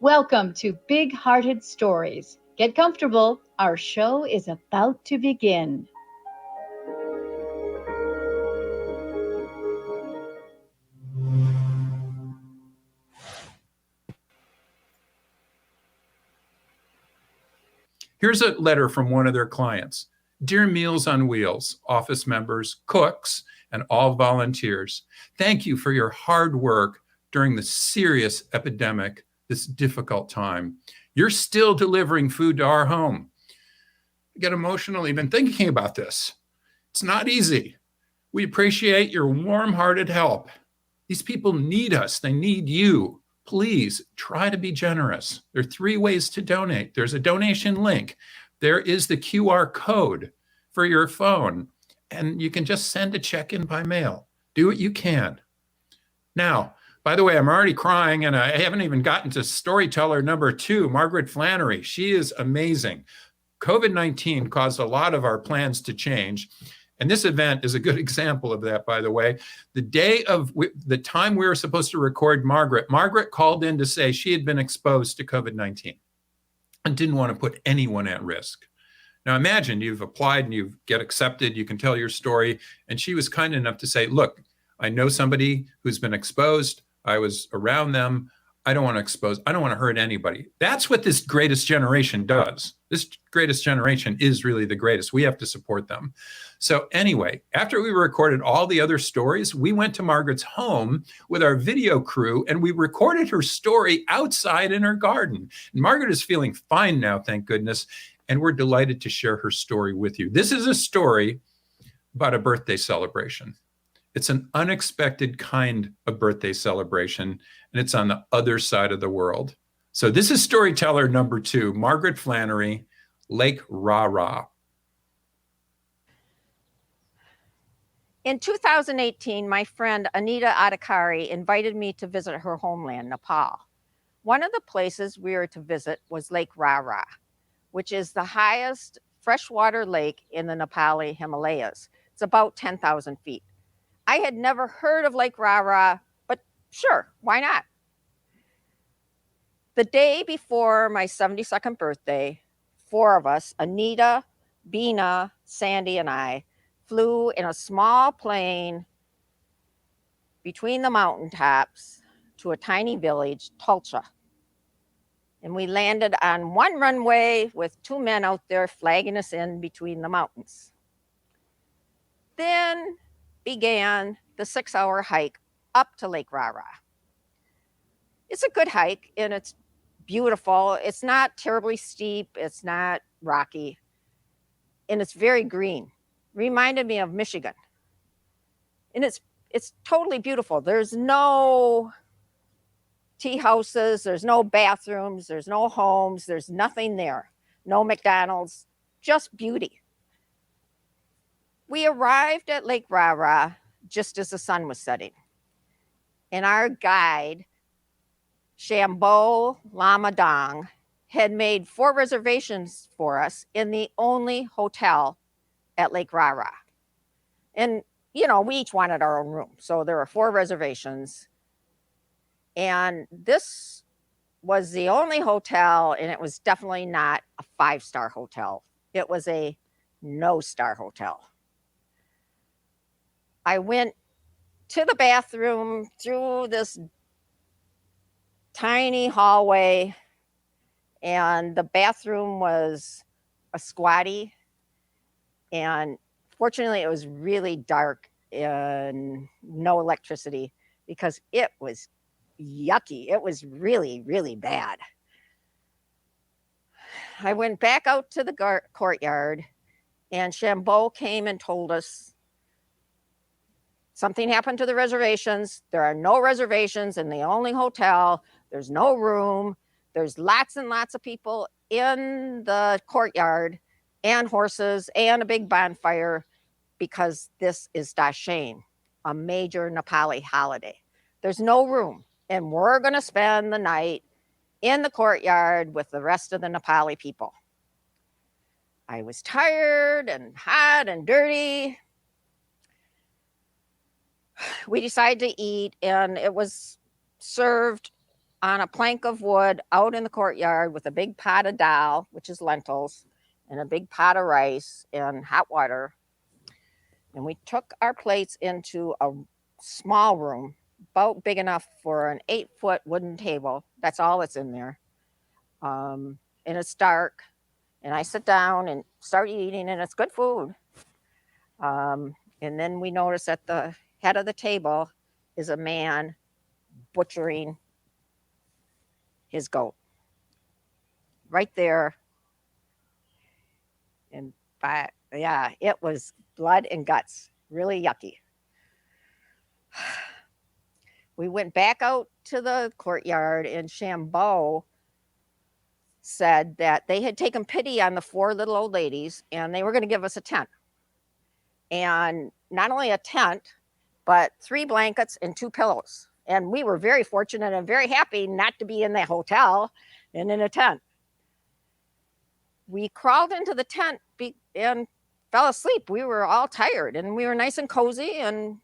Welcome to Big Hearted Stories. Get comfortable. Our show is about to begin. Here's a letter from one of their clients. Dear Meals on Wheels, office members, cooks, and all volunteers, thank you for your hard work during the serious epidemic, this difficult time. You're still delivering food to our home. I get emotional even thinking about this. It's not easy. We appreciate your warm-hearted help. These people need us. They need you. Please try to be generous. There are 3 ways to donate. There's a donation link. There is the QR code for your phone, and you can just send a check in by mail. Do what you can. Now, by the way, I'm already crying, and I haven't even gotten to storyteller number 2, Margaret Flannery. She is amazing. COVID-19 caused a lot of our plans to change. And this event is a good example of that, by the way. The time we were supposed to record Margaret called in to say she had been exposed to COVID-19 and didn't want to put anyone at risk. Now imagine you've applied and you get accepted, you can tell your story. And she was kind enough to say, look, I know somebody who's been exposed. I was around them. I don't want to hurt anybody. That's what this greatest generation does. This greatest generation is really the greatest. We have to support them. So anyway, after we recorded all the other stories, we went to Margaret's home with our video crew and we recorded her story outside in her garden. And Margaret is feeling fine now, thank goodness. And we're delighted to share her story with you. This is a story about a birthday celebration. It's an unexpected kind of birthday celebration, and it's on the other side of the world. So this is storyteller number 2, Margaret Flannery, Lake Rara. In 2018, my friend Anita Adhikari invited me to visit her homeland, Nepal. One of the places we were to visit was Lake Rara, which is the highest freshwater lake in the Nepali Himalayas. It's about 10,000 feet. I had never heard of Lake Rara, but sure, why not? The day before my 72nd birthday, 4 of us, Anita, Bina, Sandy, and I, flew in a small plane between the mountaintops to a tiny village, Tulcha. And we landed on one runway with 2 men out there flagging us in between the mountains. Then began the 6-hour hike up to Lake Rara. It's a good hike and it's beautiful. It's not terribly steep. It's not rocky. And it's very green. Reminded me of Michigan. And it's totally beautiful. There's no tea houses. There's no bathrooms. There's no homes. There's nothing there. No McDonald's. Just beauty. We arrived at Lake Rara just as the sun was setting. And our guide, Shambho Lamadang, had made 4 reservations for us in the only hotel at Lake Rara. And, we each wanted our own room. So there were 4 reservations. And this was the only hotel, and it was definitely not a 5-star hotel. It was a no-star hotel. I went to the bathroom through this tiny hallway, and the bathroom was a squatty. And fortunately, it was really dark and no electricity because it was yucky. It was really, really bad. I went back out to the courtyard, and Shambho came and told us something happened to the reservations. There are no reservations in the only hotel. There's no room. There's lots and lots of people in the courtyard and horses and a big bonfire because this is Dashain, a major Nepali holiday. There's no room, and we're going to spend the night in the courtyard with the rest of the Nepali people. I was tired and hot and dirty. We decided to eat, and it was served on a plank of wood out in the courtyard with a big pot of dal, which is lentils, and a big pot of rice and hot water. And we took our plates into a small room, about big enough for an 8-foot wooden table. That's all that's in there. And it's dark. And I sit down and start eating, and it's good food. And then we notice at the head of the table is a man butchering his goat right there. And yeah, it was blood and guts, really yucky. We went back out to the courtyard, and Shambo said that they had taken pity on the 4 little old ladies, and they were going to give us a tent. And not only a tent, but 3 blankets and 2 pillows. And we were very fortunate and very happy not to be in that hotel and in a tent. We crawled into the tent and fell asleep. We were all tired, and we were nice and cozy. And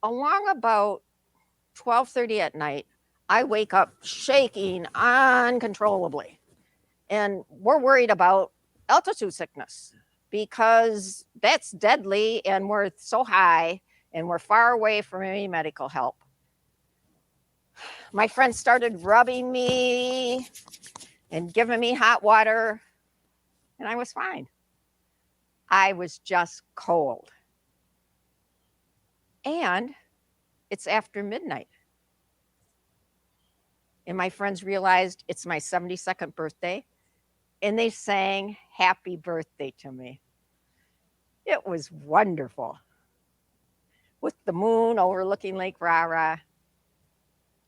along about 12:30 at night, I wake up shaking uncontrollably. And we're worried about altitude sickness because that's deadly, and we're so high and we're far away from any medical help. My friend started rubbing me and giving me hot water, and I was fine. I was just cold. And it's after midnight. And my friends realized it's my 72nd birthday, and they sang happy birthday to me. It was wonderful. With the moon overlooking Lake Rara.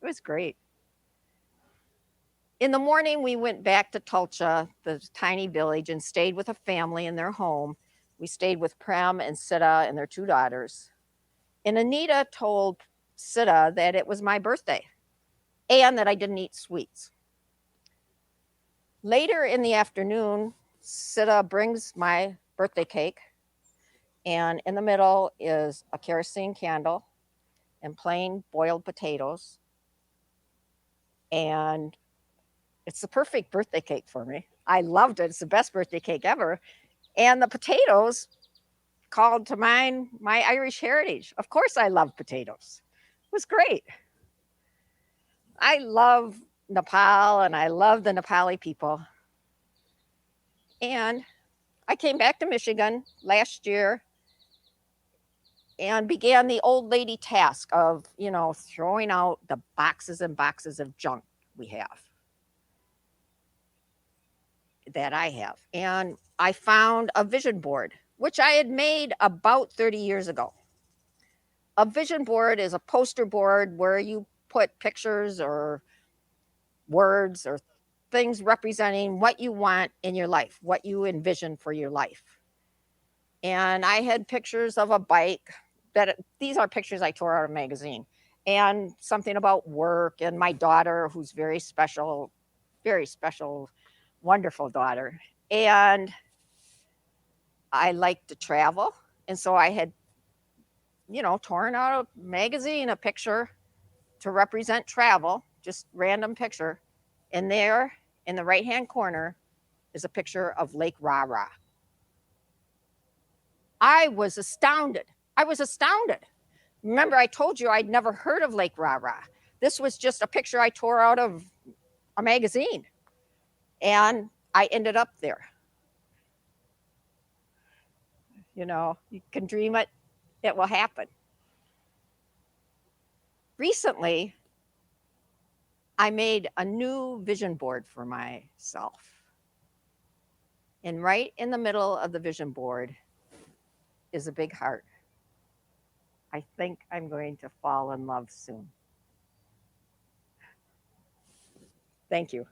It was great. In the morning, we went back to Tulcha, the tiny village, and stayed with a family in their home. We stayed with Prem and Sita and their 2 daughters. And Anita told Sita that it was my birthday and that I didn't eat sweets. Later in the afternoon, Sita brings my birthday cake, and in the middle is a kerosene candle and plain boiled potatoes. And it's the perfect birthday cake for me. I loved it. It's the best birthday cake ever. And the potatoes called to mind my Irish heritage. Of course I love potatoes. It was great. I love Nepal, and I love the Nepali people. And I came back to Michigan last year and began the old lady task of, throwing out the boxes and boxes of junk that I have. And I found a vision board, which I had made about 30 years ago. A vision board is a poster board where you put pictures or words or things representing what you want in your life, what you envision for your life. And I had pictures of a bike these are pictures I tore out of a magazine, and something about work and my daughter, who's very special, wonderful daughter. And I like to travel. And so I had, torn out a magazine, a picture to represent travel, just random picture. And there in the right-hand corner is a picture of Lake Rara. I was astounded. Remember, I told you I'd never heard of Lake Rara. This was just a picture I tore out of a magazine. And I ended up there. You can dream it, it will happen. Recently, I made a new vision board for myself. And right in the middle of the vision board is a big heart. I think I'm going to fall in love soon. Thank you.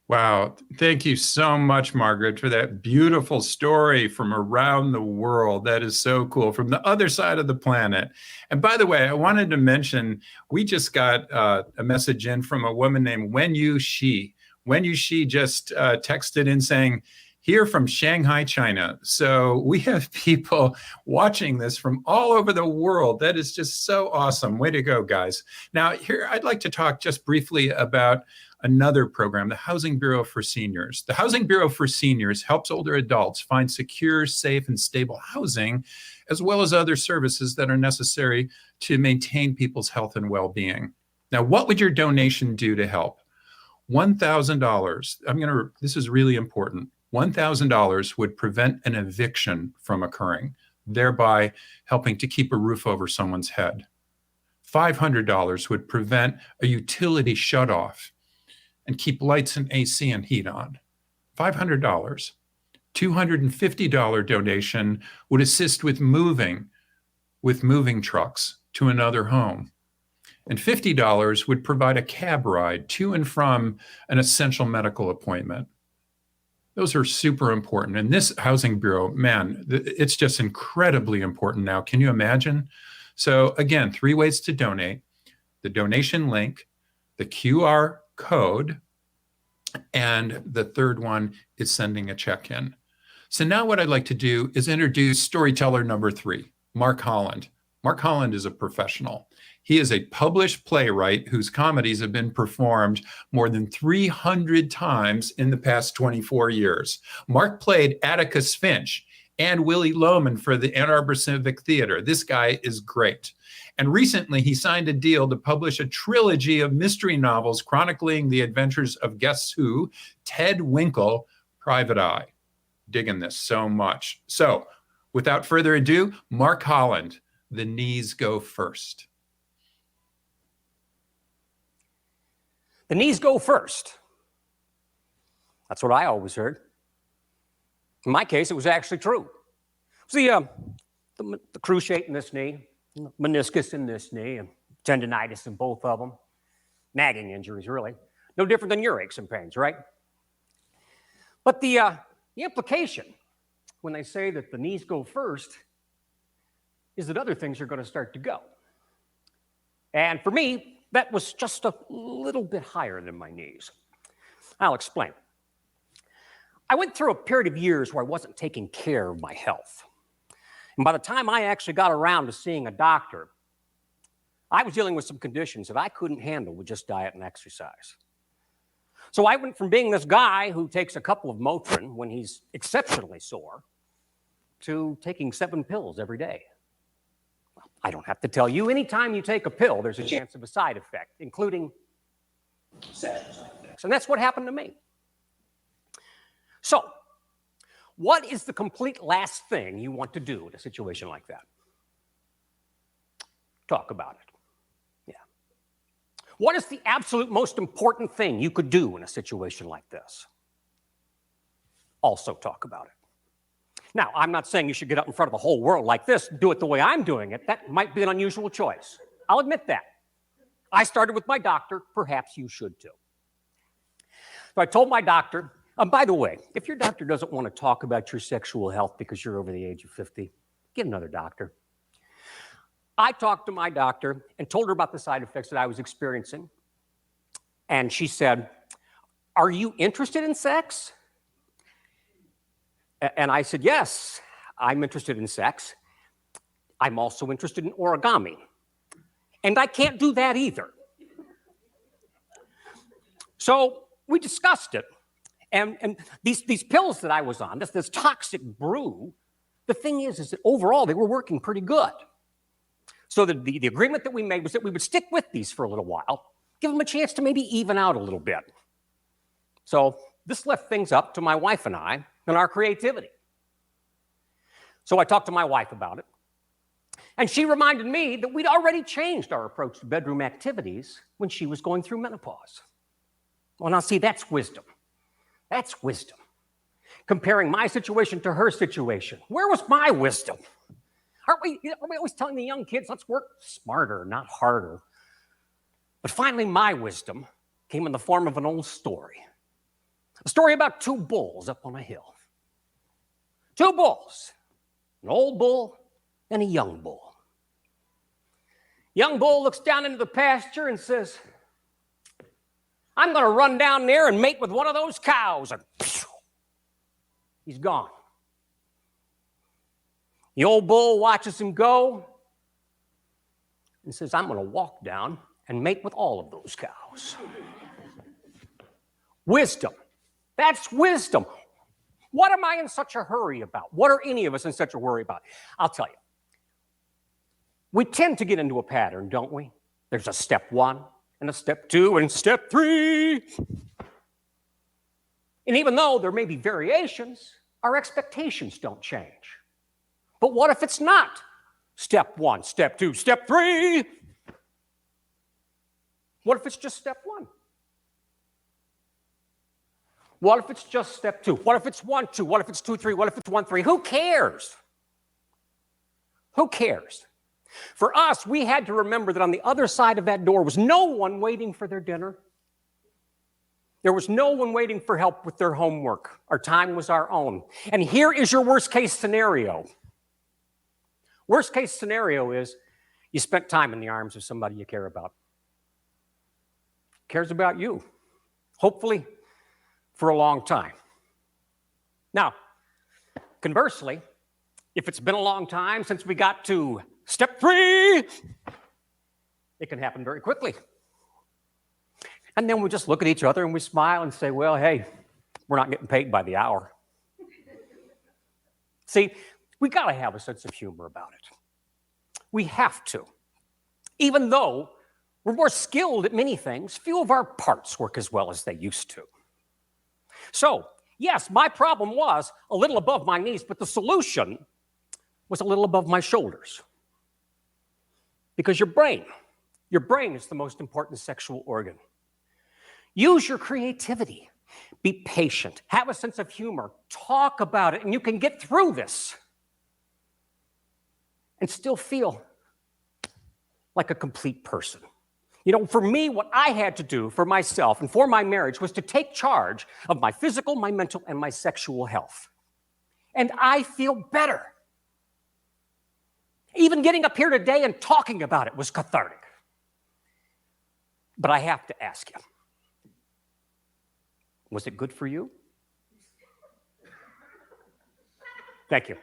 Wow. Thank you so much, Margaret, for that beautiful story from around the world. That is so cool, from the other side of the planet. And by the way, I wanted to mention, we just got a message in from a woman named Wen Yu Shi. Wen Yu Shi just texted in saying, here from Shanghai, China. So we have people watching this from all over the world. That is just so awesome. Way to go, guys. Now, here I'd like to talk just briefly about another program, the Housing Bureau for Seniors. The Housing Bureau for Seniors helps older adults find secure, safe, and stable housing, as well as other services that are necessary to maintain people's health and well-being. Now, what would your donation do to help? $1,000. This is really important. $1,000 would prevent an eviction from occurring, thereby helping to keep a roof over someone's head. $500 would prevent a utility shutoff and keep lights and AC and heat on. $500. $250 donation would assist with moving trucks to another home. And $50 would provide a cab ride to and from an essential medical appointment. Those are super important. And this Housing Bureau, man, it's just incredibly important now. Can you imagine? So again, 3 ways to donate: the donation link, the QR code, and the third one is sending a check in. So now what I'd like to do is introduce storyteller number 3, Mark Holland. Mark Holland is a professional. He is a published playwright whose comedies have been performed more than 300 times in the past 24 years. Mark played Atticus Finch and Willie Loman for the Ann Arbor Civic Theater. This guy is great. And recently he signed a deal to publish a trilogy of mystery novels chronicling the adventures of Guess Who, Ted Winkle, Private Eye. Digging this so much. So without further ado, Mark Holland, The Knees Go First. The knees go first. That's what I always heard. In my case, it was actually true. See, the cruciate in this knee, meniscus in this knee, and tendonitis in both of them. Nagging injuries, really. No different than your aches and pains, right? But the implication when they say that the knees go first is that other things are going to start to go. And for me, that was just a little bit higher than my knees. I'll explain. I went through a period of years where I wasn't taking care of my health. And by the time I actually got around to seeing a doctor, I was dealing with some conditions that I couldn't handle with just diet and exercise. So I went from being this guy who takes a couple of Motrin when he's exceptionally sore to taking 7 pills every day. I don't have to tell you, anytime you take a pill, there's a chance of a side effect, including side effects. And that's what happened to me. So, what is the complete last thing you want to do in a situation like that? Talk about it. Yeah. What is the absolute most important thing you could do in a situation like this? Also talk about it. Now, I'm not saying you should get up in front of the whole world like this, do it the way I'm doing it. That might be an unusual choice. I'll admit that. I started with my doctor. Perhaps you should too. So I told my doctor, by the way, if your doctor doesn't want to talk about your sexual health because you're over the age of 50, get another doctor. I talked to my doctor and told her about the side effects that I was experiencing. And she said, "Are you interested in sex?" And I said, "Yes, I'm interested in sex. I'm also interested in origami. And I can't do that either." So we discussed it. And these pills that I was on, this toxic brew, the thing is that overall they were working pretty good. So the agreement that we made was that we would stick with these for a little while, give them a chance to maybe even out a little bit. So this left things up to my wife and I and our creativity. So I talked to my wife about it, and she reminded me that we'd already changed our approach to bedroom activities when she was going through menopause. Well, now see, that's wisdom. That's wisdom. Comparing my situation to her situation. Where was my wisdom? Are we always telling the young kids, let's work smarter, not harder? But finally, my wisdom came in the form of an old story. A story about 2 bulls up on a hill. 2 bulls, an old bull and a young bull. Young bull looks down into the pasture and says, "I'm going to run down there and mate with one of those cows." And He's gone. The old bull watches him go and says, I'm going to walk down and mate with all of those cows. Wisdom. That's wisdom. What am I in such a hurry about? What are any of us in such a worry about? I'll tell you. We tend to get into a pattern, don't we? There's a step 1 and a step 2 and step 3. And even though there may be variations, our expectations don't change. But what if it's not step 1, step 2, step 3? What if it's just step 1? What if it's just step 2? What if it's 1, 2? What if it's 2, 3? What if it's 1, 3? Who cares? Who cares? For us, we had to remember that on the other side of that door was no one waiting for their dinner. There was no one waiting for help with their homework. Our time was our own. And here is your worst case scenario. Worst case scenario is you spent time in the arms of somebody you care about. Cares about you. Hopefully for a long time. Now, conversely, if it's been a long time since we got to step 3, it can happen very quickly. And then we just look at each other and we smile and say, well, hey, we're not getting paid by the hour. See, we got to have a sense of humor about it. We have to. Even though we're more skilled at many things, few of our parts work as well as they used to. So, yes, my problem was a little above my knees, but the solution was a little above my shoulders. Because your brain is the most important sexual organ. Use your creativity. Be patient. Have a sense of humor. Talk about it, and you can get through this and still feel like a complete person. You know, for me, what I had to do for myself and for my marriage was to take charge of my physical, my mental, and my sexual health. And I feel better. Even getting up here today and talking about it was cathartic. But I have to ask you, was it good for you? Thank you.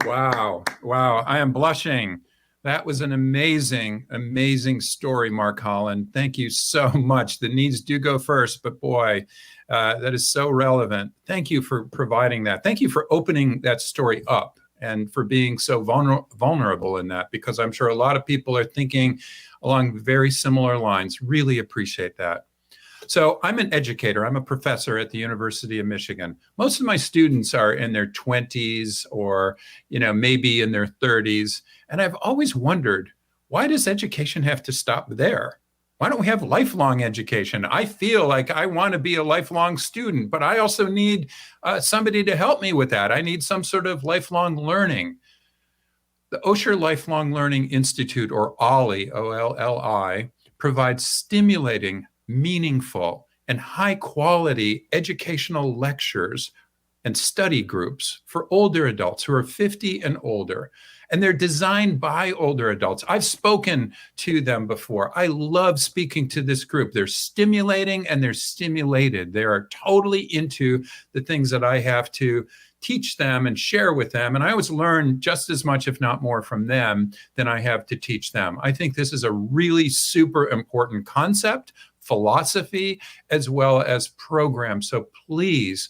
Wow. Wow. I am blushing. That was an amazing, amazing story, Mark Holland. Thank you so much. The needs do go first, but boy, that is so relevant. Thank you for providing that. Thank you for opening that story up and for being so vulnerable in that, because I'm sure a lot of people are thinking along very similar lines. Really appreciate that. So I'm an educator. I'm a professor at the University of Michigan. Most of my students are in their 20s or, maybe in their 30s. And I've always wondered, why does education have to stop there? Why don't we have lifelong education? I feel like I want to be a lifelong student, but I also need somebody to help me with that. I need some sort of lifelong learning. The Osher Lifelong Learning Institute, or OLLI, O-L-L-I, provides stimulating, meaningful, and high-quality educational lectures and study groups for older adults who are 50 and older. And they're designed by older adults. I've spoken to them before. I love speaking to this group. They're stimulating and they're stimulated. They are totally into the things that I have to teach them and share with them. And I always learn just as much, if not more, from them than I have to teach them. I think this is a really super important concept, philosophy, as well as program. So please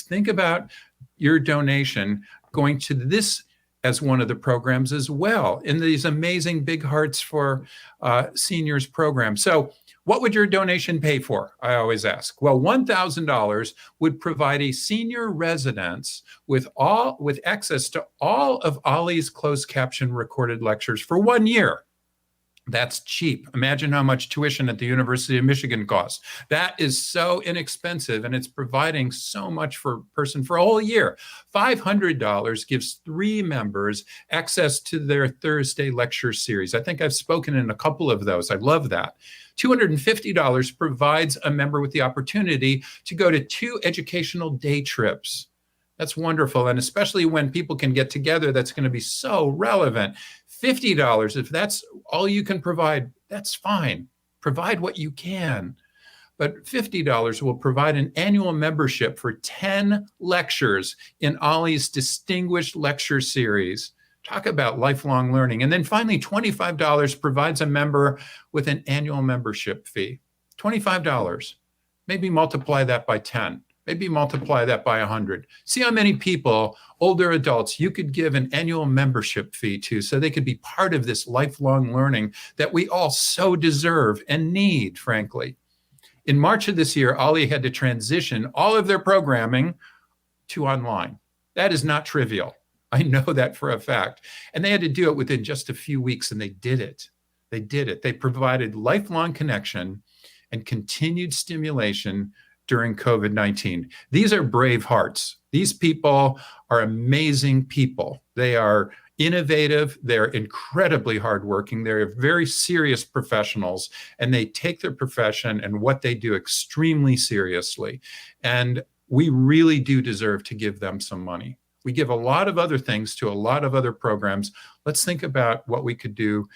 think about your donation going to this as one of the programs as well in these amazing Big Hearts for Seniors program. So what would your donation pay for? I always ask. Well, $1,000 would provide a senior residence with access to all of OLLI's closed caption recorded lectures for 1 year. That's cheap. Imagine how much tuition at the University of Michigan costs. That is so inexpensive, and it's providing so much for a person for a whole year. $500 gives 3 members access to their Thursday lecture series. I think I've spoken in a couple of those. I love that. $250 provides a member with the opportunity to go to 2 educational day trips That's wonderful. And especially when people can get together, that's going to be so relevant. $50, if that's all you can provide, that's fine. Provide what you can. But $50 will provide an annual membership for 10 lectures in Ollie's distinguished lecture series. Talk about lifelong learning. And then finally, $25 provides a member with an annual membership fee. $25. Maybe multiply that by 10. Maybe multiply that by 100. See how many people, older adults, you could give an annual membership fee to so they could be part of this lifelong learning that we all so deserve and need, frankly. In March of this year, Ollie had to transition all of their programming to online. That is not trivial. I know that for a fact. And they had to do it within just a few weeks, and they did it. They did it. They provided lifelong connection and continued stimulation during COVID-19. These are brave hearts. These people are amazing people. They are innovative. They're incredibly hardworking. They're very serious professionals, and they take their profession and what they do extremely seriously. And we really do deserve to give them some money. We give a lot of other things to a lot of other programs. Let's think about what we could do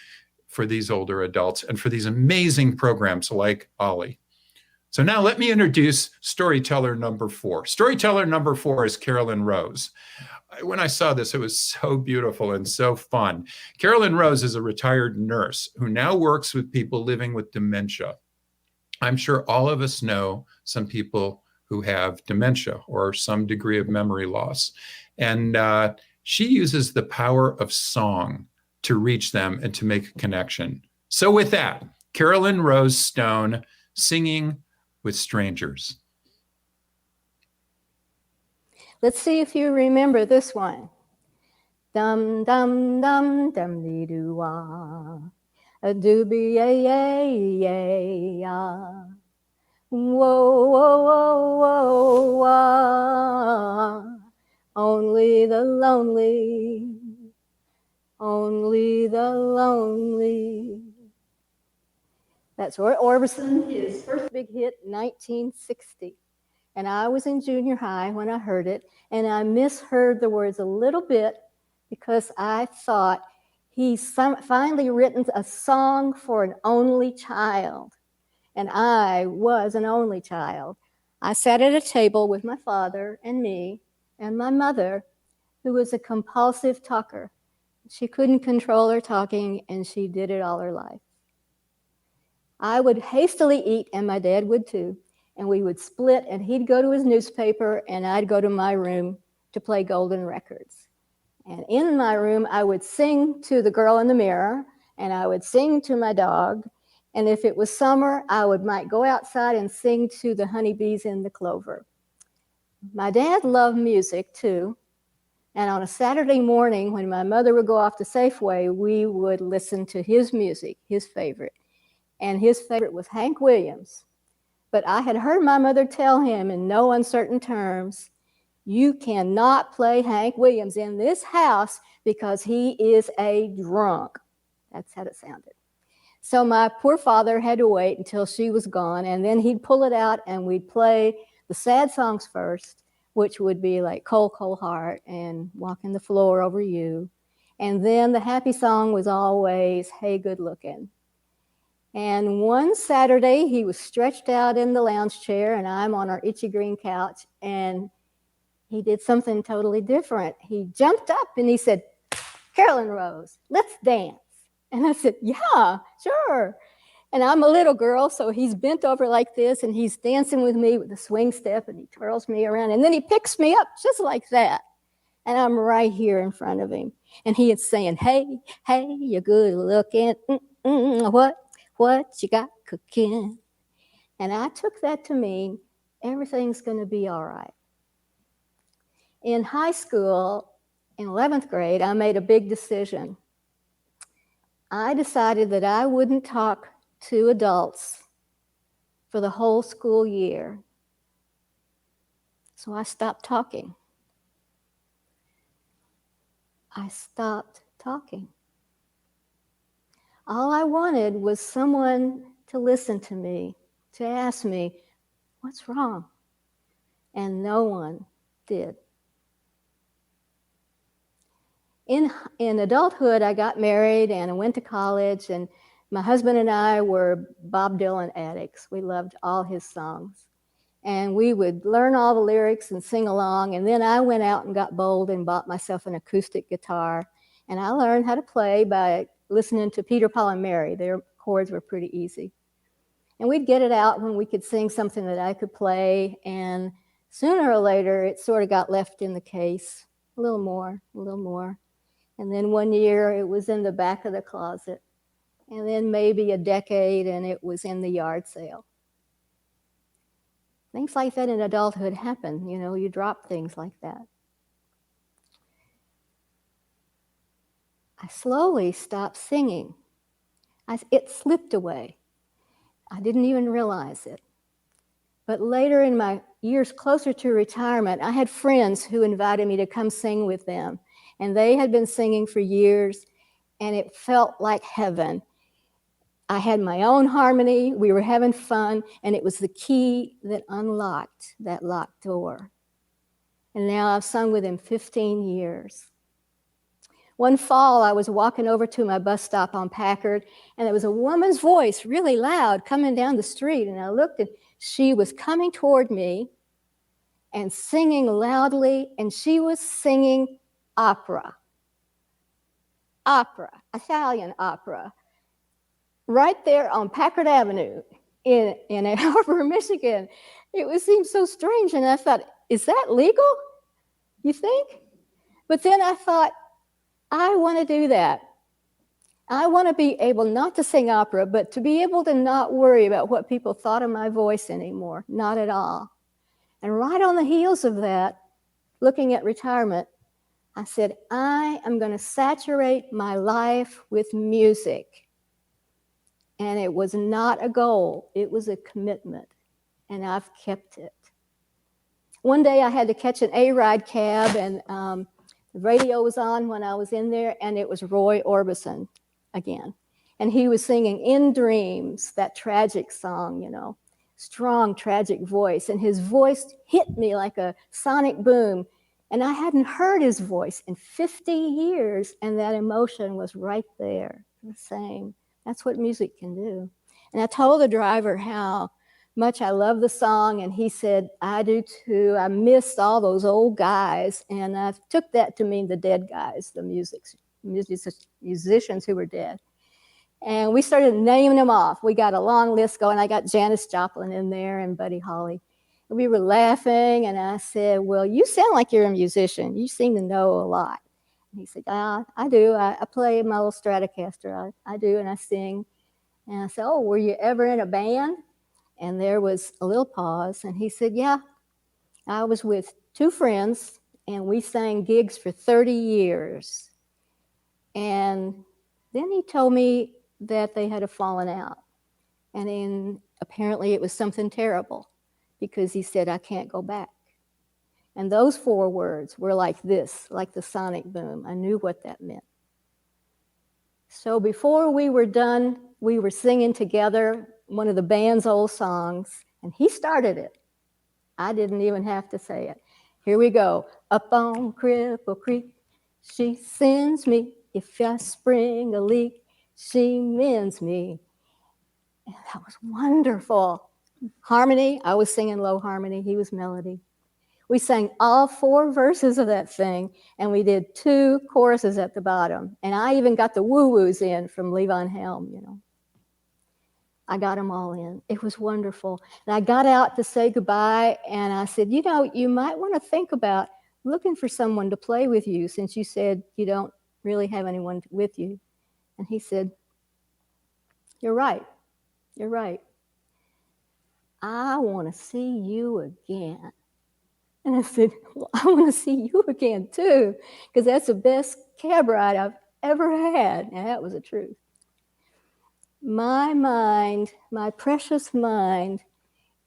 for these older adults and for these amazing programs like Ollie. So now let me introduce storyteller number 4. Storyteller number 4 is Carolyn Rose. When I saw this, it was so beautiful and so fun. Carolyn Rose is a retired nurse who now works with people living with dementia. I'm sure all of us know some people who have dementia or some degree of memory loss. And she uses the power of song to reach them and to make a connection. So with that, Carolyn Rose Stone singing with Strangers. Let's see if you remember this one. Dum dum dum dum dee doo wah, a doobie yay yay yay ah. Whoa whoa whoa whoa wah. Only the lonely, only the lonely. That's Roy Orbison, his first big hit, 1960. And I was in junior high when I heard it, and I misheard the words a little bit because I thought he's finally written a song for an only child. And I was an only child. I sat at a table with my father and me and my mother, who was a compulsive talker. She couldn't control her talking, and she did it all her life. I would hastily eat, and my dad would too, and we would split, and he'd go to his newspaper, and I'd go to my room to play golden records. And in my room, I would sing to the girl in the mirror, and I would sing to my dog, and if it was summer, I might go outside and sing to the honeybees in the clover. My dad loved music too, and on a Saturday morning, when my mother would go off to Safeway, we would listen to his music, his favorite. And his favorite was Hank Williams. But I had heard my mother tell him in no uncertain terms, you cannot play Hank Williams in this house because he is a drunk. That's how it sounded. So my poor father had to wait until she was gone, and then he'd pull it out and we'd play the sad songs first, which would be like Cold, Cold Heart and Walking the Floor Over You. And then the happy song was always Hey Good Looking. And one Saturday, he was stretched out in the lounge chair, and I'm on our itchy green couch, and he did something totally different. He jumped up and he said, Carolyn Rose, let's dance. And I said, yeah, sure. And I'm a little girl, so he's bent over like this, and he's dancing with me with the swing step, and he twirls me around, and then he picks me up just like that. And I'm right here in front of him. And he is saying, hey, hey, you're good looking. What you got cooking? And I took that to mean everything's going to be all right. In high school, in 11th grade, I made a big decision. I decided that I wouldn't talk to adults for the whole school year. So I stopped talking. I stopped talking. All I wanted was someone to listen to me, to ask me, what's wrong? And no one did. In adulthood, I got married and I went to college, and my husband and I were Bob Dylan addicts. We loved all his songs. And we would learn all the lyrics and sing along. And then I went out and got bold and bought myself an acoustic guitar. And I learned how to play by listening to Peter, Paul, and Mary. Their chords were pretty easy. And we'd get it out when we could sing something that I could play. And sooner or later, it sort of got left in the case. A little more, a little more. And then one year, it was in the back of the closet. And then maybe a decade, and it was in the yard sale. Things like that in adulthood happen. You know, you drop things like that. I slowly stopped singing. It slipped away. I didn't even realize it. But later in my years closer to retirement, I had friends who invited me to come sing with them. And they had been singing for years, and it felt like heaven. I had my own harmony, we were having fun, and it was the key that unlocked that locked door. And now I've sung with him 15 years. One fall, I was walking over to my bus stop on Packard, and there was a woman's voice, really loud, coming down the street, and I looked, and she was coming toward me and singing loudly, and she was singing opera, Italian opera. Right there on Packard Avenue in Ann Arbor, Michigan. It seemed so strange, and I thought, is that legal, you think? But then I thought, I want to do that. I want to be able not to sing opera, but to be able to not worry about what people thought of my voice anymore, not at all. And right on the heels of that, looking at retirement, I said, I am going to saturate my life with music. And it was not a goal, it was a commitment, and I've kept it. One day I had to catch an A-Ride cab, and the radio was on when I was in there, and it was Roy Orbison again. And he was singing In Dreams, that tragic song, you know, strong, tragic voice. And his voice hit me like a sonic boom. And I hadn't heard his voice in 50 years, and that emotion was right there, the same. That's what music can do. And I told the driver how much I love the song, and he said, I do too. I miss all those old guys. And I took that to mean the dead guys, the musicians who were dead. And we started naming them off. We got a long list going. I got Janis Joplin in there and Buddy Holly. And we were laughing, and I said, well, you sound like you're a musician. You seem to know a lot. And he said, I do. I play my little Stratocaster. I do, and I sing. And I said, oh, were you ever in a band? And there was a little pause. And he said, yeah, I was with two friends, and we sang gigs for 30 years. And then he told me that they had fallen out. And apparently it was something terrible, because he said, I can't go back. And those 4 words were like this, like the sonic boom. I knew what that meant. So before we were done, we were singing together one of the band's old songs, and he started it. I didn't even have to say it. Here we go. Up on Cripple Creek, she sends me. If I spring a leak, she mends me. And that was wonderful. Harmony, I was singing low harmony, he was melody. We sang all 4 verses of that thing, and we did 2 choruses at the bottom. And I even got the woo-woos in from Levon Helm, you know. I got them all in. It was wonderful. And I got out to say goodbye, and I said, you know, you might want to think about looking for someone to play with you, since you said you don't really have anyone with you. And he said, you're right. You're right. I want to see you again. And I said, well, I want to see you again too, because that's the best cab ride I've ever had. And that was the truth. My mind, my precious mind,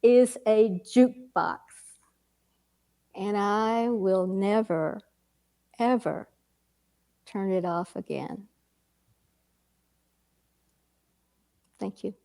is a jukebox. And I will never, ever turn it off again. Thank you.